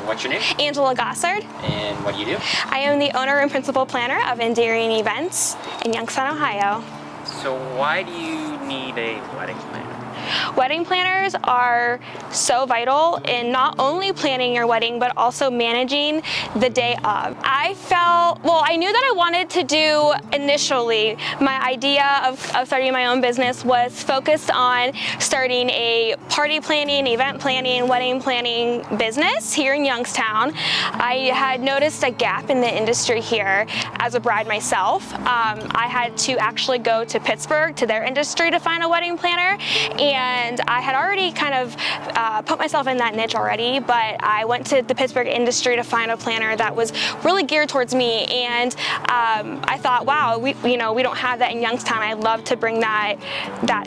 what's your name? Angela Gossard. And what do you do? I am the owner and principal planner of Endearing Events in Youngstown, Ohio. So why do you need a wedding planner? Wedding planners are so vital in not only planning your wedding, but also managing the day of. I knew that I wanted to do initially, my idea of starting my own business was focused on starting a party planning, event planning, wedding planning business here in Youngstown. I had noticed a gap in the industry here as a bride myself. I had to actually go to Pittsburgh to their industry to find a wedding planner, and I had already kind of put myself in that niche already, but I went to the Pittsburgh industry to find a planner that was really geared towards me, and I thought, wow, we don't have that in Youngstown. I'd love to bring that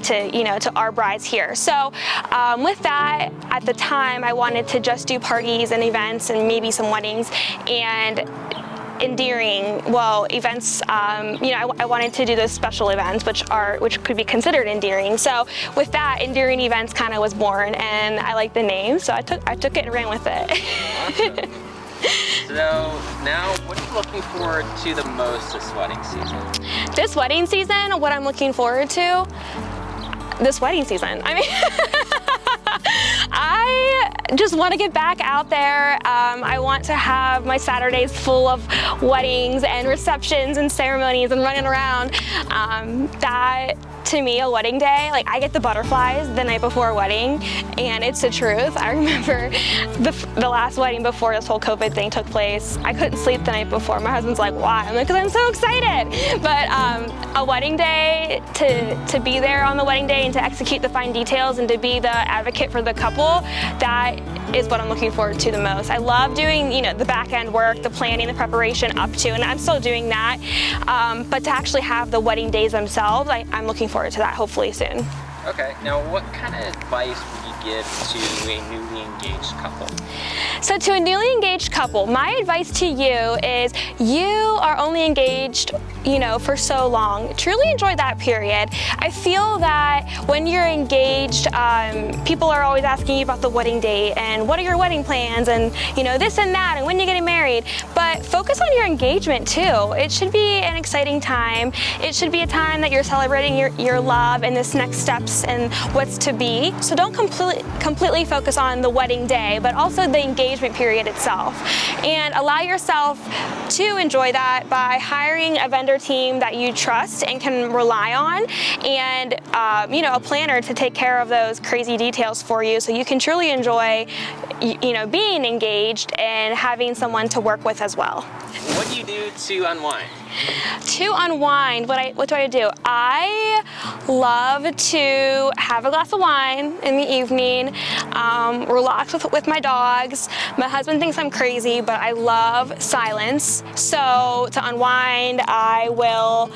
to our brides here. So with that, at the time, I wanted to just do parties and events and maybe some weddings, and Endearing, events, I wanted to do those special events, which could be considered endearing. So with that, Endearing Events kind of was born, and I liked the name, so I took it and ran with it. Awesome. So now, what are you looking forward to the most this wedding season? This wedding season, what I'm looking forward to? This wedding season. I mean, I just want to get back out there. I want to have my Saturdays full of weddings and receptions and ceremonies and running around. That, to me, a wedding day, like I get the butterflies the night before a wedding, and it's the truth. I remember the last wedding before this whole COVID thing took place, I couldn't sleep the night before. My husband's like, why? I'm like, because I'm so excited. But a wedding day, to be there on the wedding day and to execute the fine details and to be the advocate for the couple, that is what I'm looking forward to the most. I love doing, the back end work, the planning, the preparation up to, and I'm still doing that. But to actually have the wedding days themselves, I'm looking forward to that hopefully soon. Okay, now what kind of advice would you give to a newly engaged couple? So to a newly engaged couple, my advice to you is you are only engaged, for so long. Truly enjoy that period. I feel that when you're engaged, people are always asking you about the wedding date and what are your wedding plans and, this and that and when you're getting married. But focus on your engagement too. It should be an exciting time. It should be a time that you're celebrating your love and this next steps and what's to be. So don't completely focus on the wedding day, but also the engagement period itself. And allow yourself to enjoy that by hiring a vendor team that you trust and can rely on, and a planner to take care of those crazy details for you, so you can truly enjoy being engaged and having someone to work with as well. What do you do to unwind? To unwind, what do I do? I love to have a glass of wine in the evening, relax with my dogs. My husband thinks I'm crazy, but I love silence. So to unwind, I will,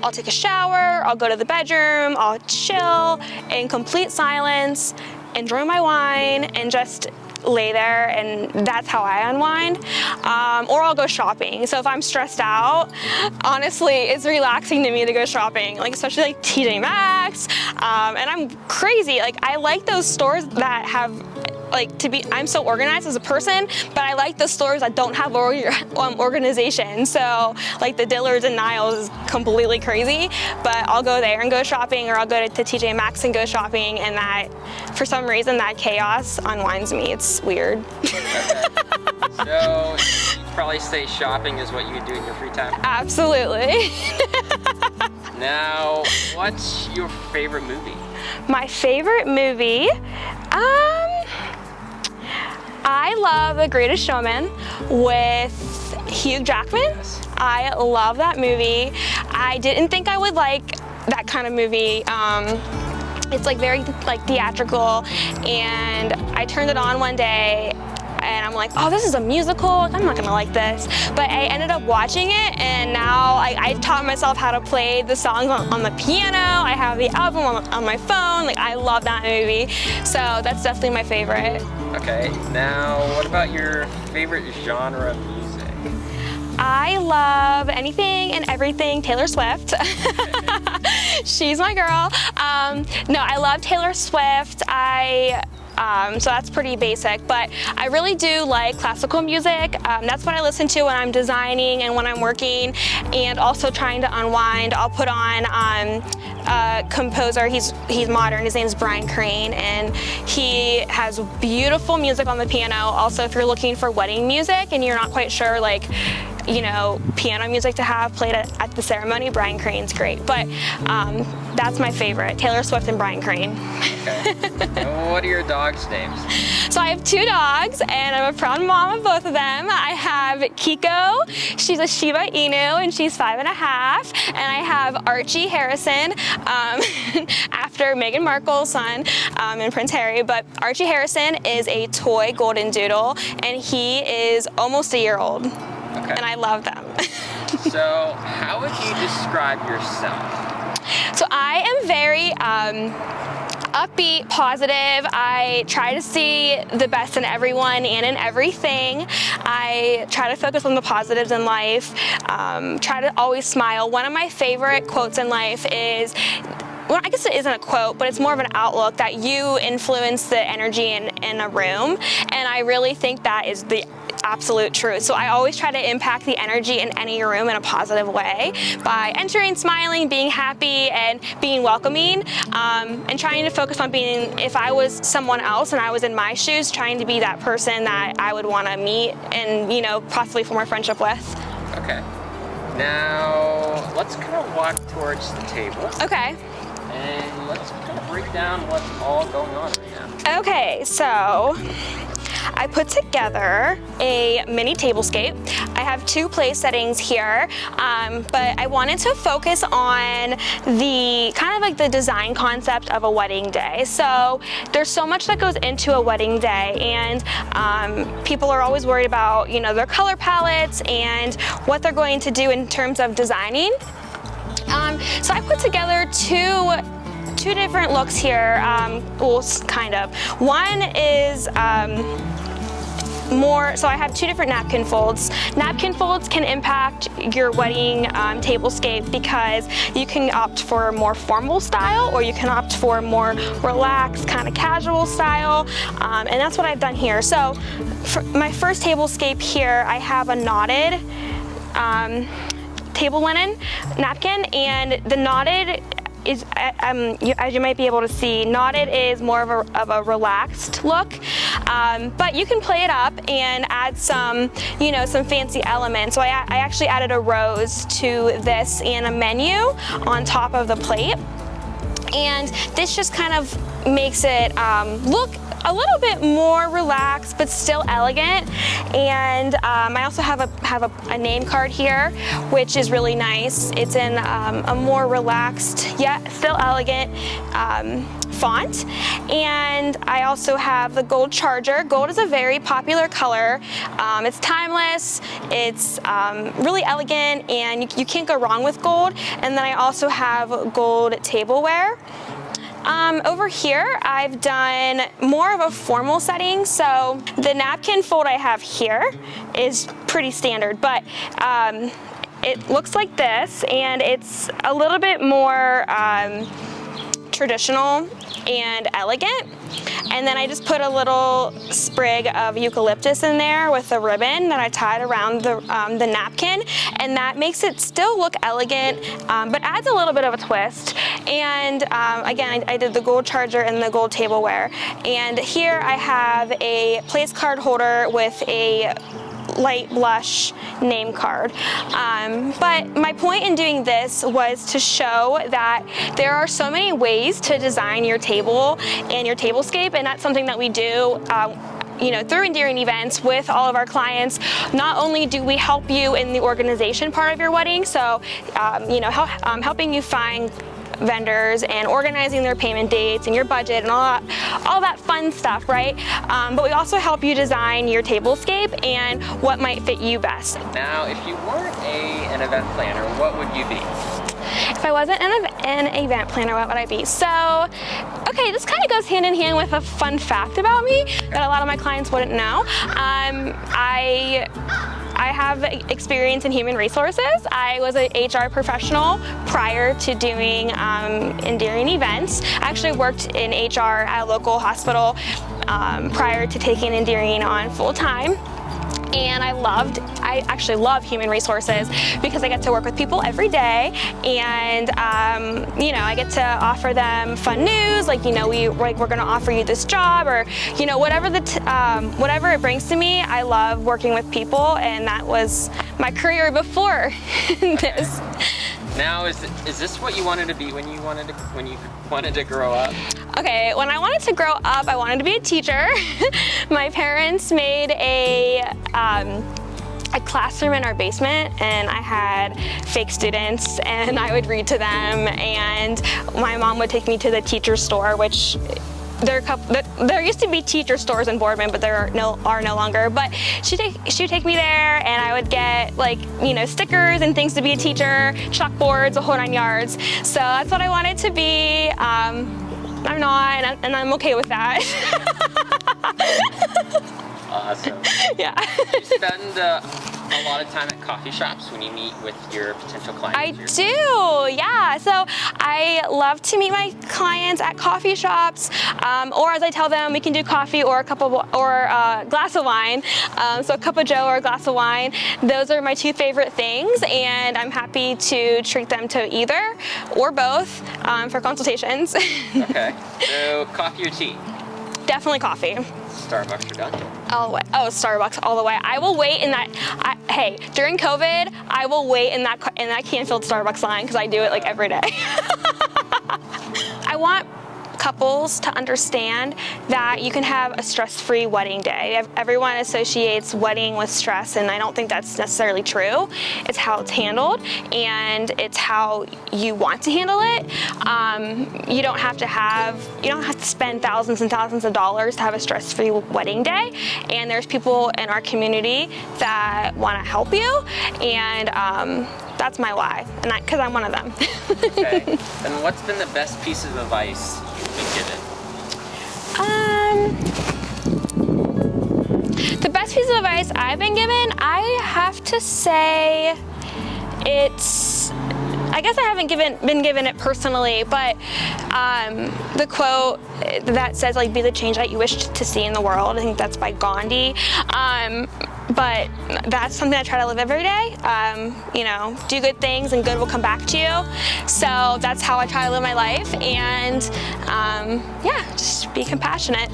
I'll take a shower, I'll go to the bedroom, I'll chill in complete silence, enjoy my wine, and just lay there, and that's how I unwind. Or I'll go shopping. So if I'm stressed out, honestly, it's relaxing to me to go shopping, especially like TJ Maxx. And I'm crazy. I like those stores that have I'm so organized as a person, but I like the stores that don't have organization. So the Dillards and Niles is completely crazy, but I'll go there and go shopping, or I'll go to TJ Maxx and go shopping, and that, for some reason, that chaos unwinds me. It's weird. Okay. So you'd probably say shopping is what you would do in your free time? Absolutely. Now, what's your favorite movie? My favorite movie? I love The Greatest Showman with Hugh Jackman. Yes. I love that movie. I didn't think I would like that kind of movie. It's very theatrical, and I turned it on one day and I'm like, oh, this is a musical, I'm not gonna like this. But I ended up watching it, and now I taught myself how to play the songs on the piano. I have the album on my phone. I love that movie. So that's definitely my favorite. Okay, now what about your favorite genre of music? I love anything and everything Taylor Swift. She's my girl. No, I love Taylor Swift. I So that's pretty basic, but I really do like classical music. That's what I listen to when I'm designing and when I'm working, and also trying to unwind. I'll put on a composer, he's modern, his name's Brian Crane, and he has beautiful music on the piano. Also, if you're looking for wedding music and you're not quite sure, like, you know, piano music to have played at the ceremony, Brian Crane's great. But that's my favorite, Taylor Swift and Brian Crane. Okay. And what are your dogs' names? So I have 2 dogs, and I'm a proud mom of both of them. I have Kiko, she's a Shiba Inu, and she's 5 and a half. And I have Archie Harrison, after Meghan Markle's son, and Prince Harry. But Archie Harrison is a toy golden doodle, and he is almost a year old. Okay. And I love them. So how would you describe yourself? So I am very upbeat, positive. I try to see the best in everyone and in everything. I try to focus on the positives in life, try to always smile. One of my favorite quotes in life is, well, I guess it isn't a quote, but it's more of an outlook, that you influence the energy in a room. And I really think that is the absolute truth. So I always try to impact the energy in any room in a positive way by entering, smiling, being happy, and being welcoming, and trying to focus on being, if I was someone else and I was in my shoes, trying to be that person that I would want to meet and, you know, possibly form a friendship with. Okay. Now, let's kind of walk towards the table. Okay. And let's kind of break down what's all going on right now. Okay, so I put together a mini tablescape. I have 2 place settings here, but I wanted to focus on the kind of like the design concept of a wedding day. So there's so much that goes into a wedding day, and people are always worried about, you know, their color palettes and what they're going to do in terms of designing. So I put together two different looks here, well, kind of. One is more, so I have 2 different napkin folds. Napkin folds can impact your wedding tablescape because you can opt for a more formal style, or you can opt for a more relaxed, kind of casual style, and that's what I've done here. So for my first tablescape here, I have a knotted table linen napkin, and the knotted is, as you might be able to see, knotted is more of a relaxed look, but you can play it up and add some, you know, some fancy elements. So I actually added a rose to this and a menu on top of the plate, and this just kind of makes it look a little bit more relaxed but still elegant. And I also have a name card here, which is really nice. It's in a more relaxed yet still elegant font. And I also have the gold charger. Gold is a very popular color. It's timeless, it's really elegant, and you can't go wrong with gold. And then I also have gold tableware. Over here, I've done more of a formal setting. So the napkin fold I have here is pretty standard, but it looks like this, and it's a little bit more traditional and elegant. And then I just put a little sprig of eucalyptus in there with a ribbon that I tied around the napkin, and that makes it still look elegant, but adds a little bit of a twist. And again, I did the gold charger and the gold tableware. And here I have a place card holder with a light blush name card. But my point in doing this was to show that there are so many ways to design your table and your tablescape, and that's something that we do you know, through Endearing Events with all of our clients. Not only do we help you in the organization part of your wedding, so you know, helping you find vendors and organizing their payment dates and your budget and all that fun stuff, right? But we also help you design your tablescape and what might fit you best. Now, if you weren't an event planner, what would you be? If I wasn't an event planner, what would I be? So, okay, this kind of goes hand in hand with a fun fact about me that a lot of my clients wouldn't know. I have experience in human resources. I was an HR professional prior to doing Endearing Events. I actually worked in HR at a local hospital prior to taking Endearing on full time. And I actually love human resources because I get to work with people every day, and I get to offer them fun news, like we're going to offer you this job, or whatever whatever it brings to me. I love working with people, and that was my career before this. Now, is this what you wanted to be when you wanted to grow up? Okay, when I wanted to grow up, I wanted to be a teacher. My parents made a classroom in our basement, and I had fake students, and I would read to them, and my mom would take me to the teacher store, which there used to be teacher stores in Boardman, but there are no longer. But she'd take me there, and I would get stickers and things to be a teacher, chalkboards, the whole 9 yards. So that's what I wanted to be. I'm not, and I'm okay with that. Awesome. Yeah. You spend a lot of time at coffee shops when you meet with your potential clients? I do, yeah. So I love to meet my clients at coffee shops, or as I tell them, we can do coffee or a glass of wine. So a cup of Joe or a glass of wine. Those are my two favorite things, and I'm happy to treat them to either or both for consultations. Okay. So coffee or tea? Definitely coffee. Starbucks or Dunkin'? All the way. Oh, Starbucks all the way. I will wait in that. Hey, during COVID, I will wait in that Canfield Starbucks line because I do it like every day. I want couples to understand that you can have a stress-free wedding day. Everyone associates wedding with stress, and I don't think that's necessarily true. It's how it's handled, and it's how you want to handle it. You don't have to spend thousands and thousands of dollars to have a stress-free wedding day. And there's people in our community that want to help you, and that's my why, and because I'm one of them. Okay. And what's been the best piece of advice you've been given? The best piece of advice I've been given, I have to say, I guess I haven't been given it personally, but the quote that says, like, be the change that you wish to see in the world, I think that's by Gandhi. But that's something I try to live every day. Do good things and good will come back to you. So that's how I try to live my life, and just be compassionate.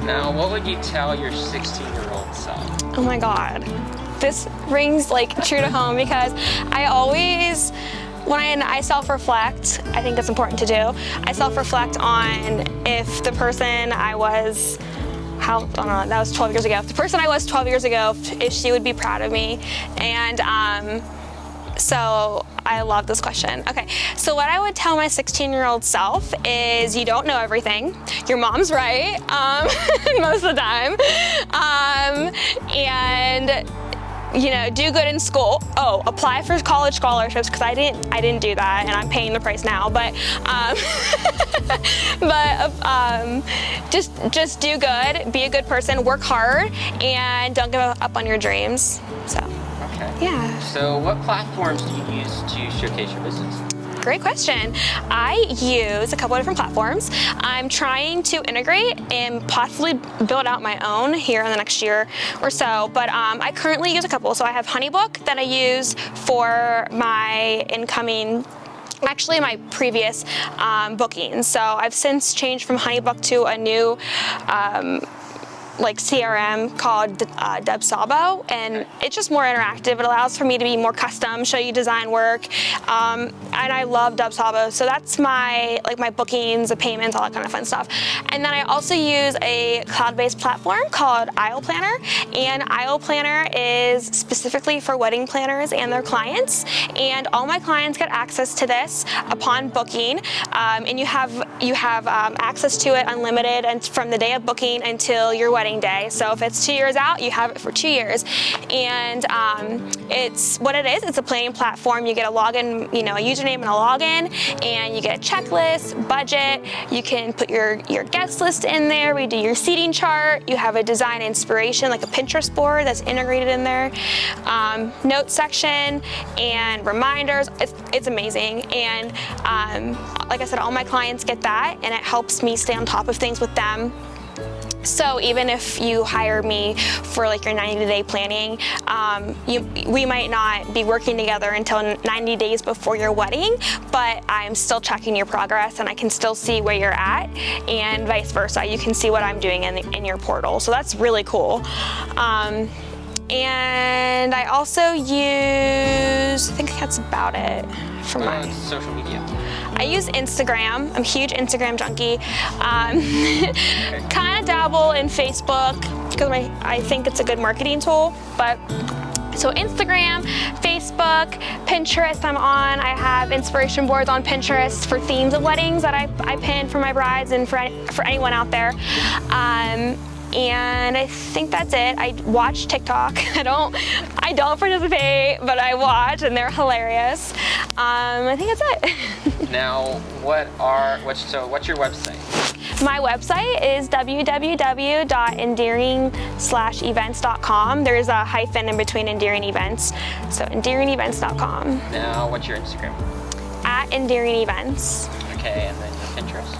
Now, what would you tell your 16-year-old self? Oh my God. This rings true to home because I always, when I self-reflect, I think it's important to do. I self-reflect on if the person I was, that was 12 years ago. If the person I was 12 years ago, if she would be proud of me. And so I love this question. Okay, so what I would tell my 16-year-old self is you don't know everything. Your mom's right, most of the time. And do good in school. Oh, apply for college scholarships, because I didn't do that, and I'm paying the price now. But just do good, be a good person, work hard, and don't give up on your dreams. So. Okay. Yeah. So what platforms do you use to showcase your business? Great question. I use a couple of different platforms. I'm trying to integrate and possibly build out my own here in the next year or so, but I currently use a couple. So I have HoneyBook that I use for my my previous bookings. So I've since changed from HoneyBook to a new CRM called Dubsabo, and it's just more interactive. It allows for me to be more custom, show you design work, and I love Dubsabo. So that's my bookings, the payments, all that kind of fun stuff. And then I also use a cloud-based platform called Aisle Planner, and Aisle Planner is specifically for wedding planners and their clients. And all my clients get access to this upon booking, and you have access to it unlimited and from the day of booking until your wedding wedding day. So if it's 2 years out, you have it for 2 years. And it's what it is. It's a planning platform. You get a login, you know, a username and a login, and you get a checklist, budget. You can put your guest list in there. We do your seating chart. You have a design inspiration, like a Pinterest board that's integrated in there. Notes section and reminders. It's amazing. And like I said, all my clients get that, and it helps me stay on top of things with them. So even if you hire me for like your 90-day planning, we might not be working together until 90 days before your wedding, but I'm still checking your progress and I can still see where you're at, and vice versa. You can see what I'm doing in your portal. So that's really cool. And I also use, I think that's about it for my social media. I use Instagram. I'm a huge Instagram junkie. Kind of dabble in Facebook because I think it's a good marketing tool. But so Instagram, Facebook, Pinterest I'm on. I have inspiration boards on Pinterest for themes of weddings that I pin for my brides and for anyone out there. And I think that's it. I watch TikTok. I don't participate, but I watch, and they're hilarious. I think that's it. Now, what's your website? My website is www.endearing/events.com. There's a hyphen in between Endearing Events, so endearingevents.com. Now, what's your Instagram? @Endearing Events. Okay, and then your Pinterest?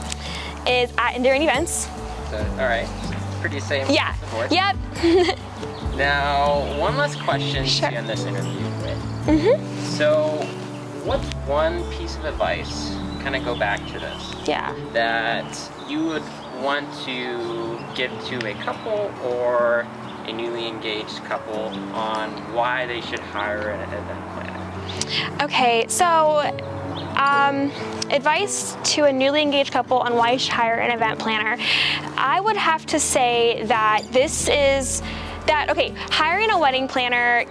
Is @Endearing Events. So, all right. Pretty same. Yeah. Yep. Now, one last question to end this interview with. So, what's one piece of advice, kind of go back to this, that you would want to give to a couple or a newly engaged couple on why they should hire an event planner? Okay, so advice to a newly engaged couple on why you should hire an event planner. I would have to say that hiring a wedding planner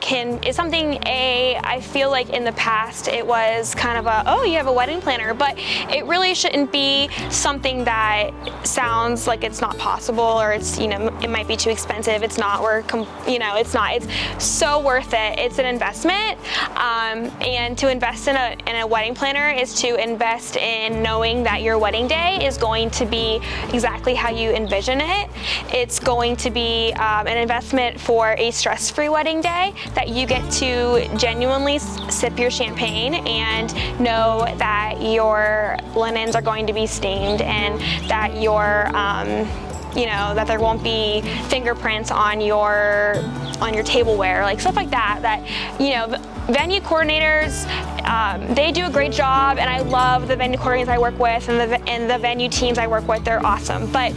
is something, I feel like in the past it was kind of you have a wedding planner, but it really shouldn't be something that sounds like it's not possible, or it's, it might be too expensive. It's not, it's not. It's so worth it. It's an investment, and to invest in a wedding planner is to invest in knowing that your wedding day is going to be exactly how you envision it. It's going to be an investment for a stress-free wedding day, that you get to genuinely sip your champagne and know that your linens are going to be stained, and that that there won't be fingerprints on your tableware, like stuff like that. Venue coordinators, they do a great job, and I love the venue coordinators I work with and the venue teams I work with. They're awesome, but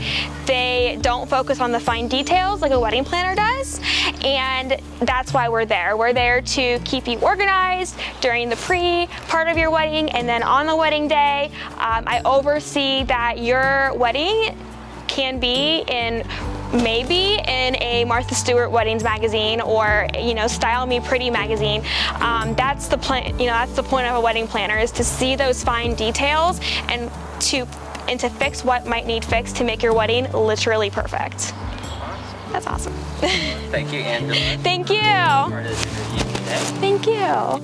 they don't focus on the fine details like a wedding planner does, and that's why we're there. We're there to keep you organized during the part of your wedding, and then on the wedding day, I oversee that your wedding can be maybe in a Martha Stewart Weddings magazine, or Style Me Pretty magazine. That's the plan. That's the point of a wedding planner, is to see those fine details and to fix what might need fixed to make your wedding literally perfect. Awesome. That's awesome. Thank you, Angela. Thank you. For this interview today. Thank you.